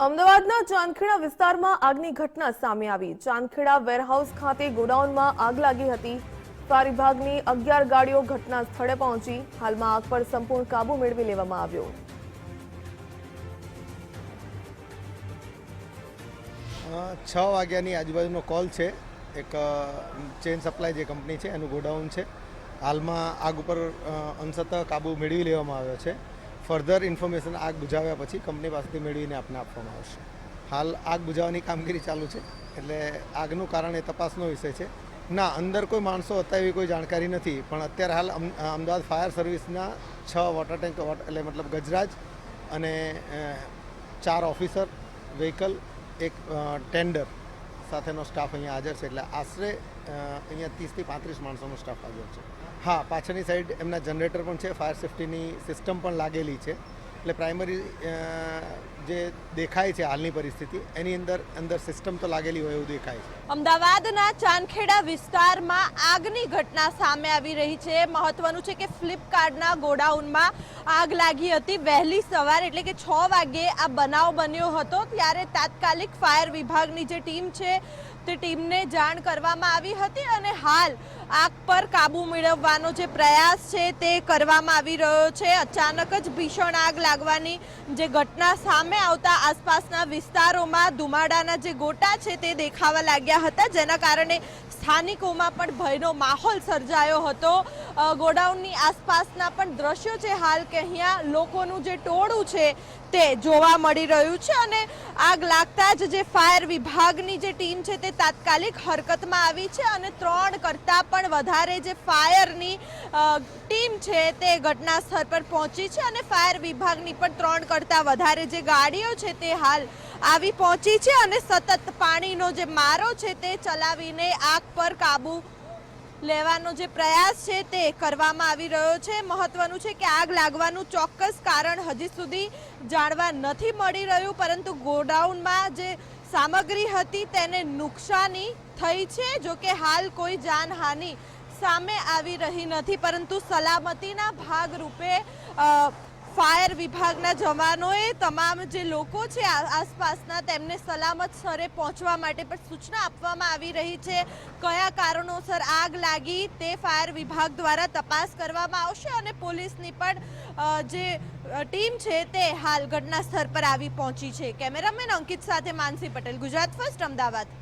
અમદાવાદના ચાંદખેડા વિસ્તારમાં આગની ઘટના સામે આવી। ચાંદખેડા વેરહાઉસ ખાતે ગોડાઉનમાં આગ લાગી હતી। ફાયર વિભાગની 11 ગાડીઓ ઘટના સ્થળે પહોંચી। હાલમાં આગ પર સંપૂર્ણ કાબુ મેળવી લેવામાં આવ્યો। 6 વાગ્યાની આજુબાજુનો કોલ છે। એક ચેન સપ્લાય જે કંપની છે એનું ગોડાઉન છે। હાલમાં આગ ઉપર અંશતઃ કાબુ મેળવી લેવામાં આવ્યો છે। ફર્ધર ઇન્ફોર્મેશન આગ બુઝાવ્યા પછી કંપની પાસેથી મેળવીને આપને આપવામાં આવશે। હાલ આગ બુઝાવવાની કામગીરી ચાલુ છે, એટલે આગનું કારણ એ તપાસનો વિષય છે। ના, અંદર કોઈ માણસો હતા એવી કોઈ જાણકારી નથી, પણ અત્યારે હાલ અમદાવાદ ફાયર સર્વિસના 6 વોટર ટેન્ક એટલે મતલબ ગજરાજ અને 4 ઓફિસર વ્હીકલ, એક ટેન્ડર સાથેનો સ્ટાફ અહીંયા હાજર છે। એટલે આશરે અહીંયા 30 થી 35 માણસોનો સ્ટાફ હાજર છે। હા, પાછળની સાઈડ એમના જનરેટર પણ છે, ફાયર સેફ્ટીની સિસ્ટમ પણ લાગેલી છે। એટલે પ્રાઇમરી જે દેખાય છે હાલની પરિસ્થિતિ એની અંદર સિસ્ટમ તો લાગેલી હોય એવું દેખાય છે। અમદાવાદના ચાંદખેડા વિસ્તારમાં આગની ઘટના સામે આવી રહી છે। મહત્વનું છે કે ફ્લિપકાર્ટના ગોડાઉનમાં આગ લાગી હતી વહેલી સવારે, એટલે કે 6 વાગ્યે આ બનાવ બન્યો હતો। ત્યારે તાત્કાલિક ફાયર વિભાગની જે ટીમ છે તે ટીમને જાણ કરવામાં આવી હતી અને હાલ આગ પર કાબુ મેળવવાનો જે પ્રયાસ છે તે કરવામાં આવી રહ્યો છે। અચાનક જ ભીષણ આગ લાગવાની જે ઘટના સામે આવતા આસપાસના વિસ્તારોમાં ધુમાડાના જે ગોટા છે તે દેખાવા લાગ્યા હતા, જેના કારણે સ્થાનિકોમાં પણ ભયનો માહોલ સર્જાયો હતો। ગોડાઉનની આસપાસના પણ દ્રશ્યો છે હાલ કે અહીંયા લોકોનું જે ટોળું છે તે જોવા મળી રહ્યું છે અને આગ લાગતા જ જે ફાયર વિભાગની જે ટીમ છે તે તાત્કાલિક હરકતમાં આવી છે અને 3 કરતાં પણ વધારે જે ફાયરની ટીમ છે તે ઘટના સ્થળ પર પહોંચી છે અને ફાયર વિભાગની પણ 3 કરતાં વધારે જે ગાડીઓ છે તે હાલ આવી પહોંચી છે અને સતત પાણીનો જે મારો છે તે ચલાવીને આગ પર કાબુ લેવાનો જે પ્રયાસ છે તે કરવામાં આવી રહ્યો છે। મહત્વનું છે કે આગ લાગવાનું ચોક્કસ કારણ હજી સુધી જાણવા નથી મળી રહ્યું, પરંતુ ગોડાઉનમાં જે સામગ્રી હતી તેને નુકસાની થઈ છે। જો કે હાલ કોઈ જાનહાનિ સામે આવી રહી નથી, પરંતુ સલામતીના ભાગરૂપે ફાયર વિભાગના જવાનોએ તમામ જે લોકો છે આસપાસના તેમને સલામત સ્થળે પહોંચવા માટે પણ સૂચના આપવામાં આવી રહી છે। કયા કારણોસર આગ લાગી તે ફાયર વિભાગ દ્વારા તપાસ કરવામાં આવશે અને પોલીસની પણ જે ટીમ છે તે હાલ ઘટના સ્થળ પર આવી પહોંચી છે। કેમેરામેન અંકિત સાથે માનસી પટેલ, ગુજરાત ફર્સ્ટ, અમદાવાદ।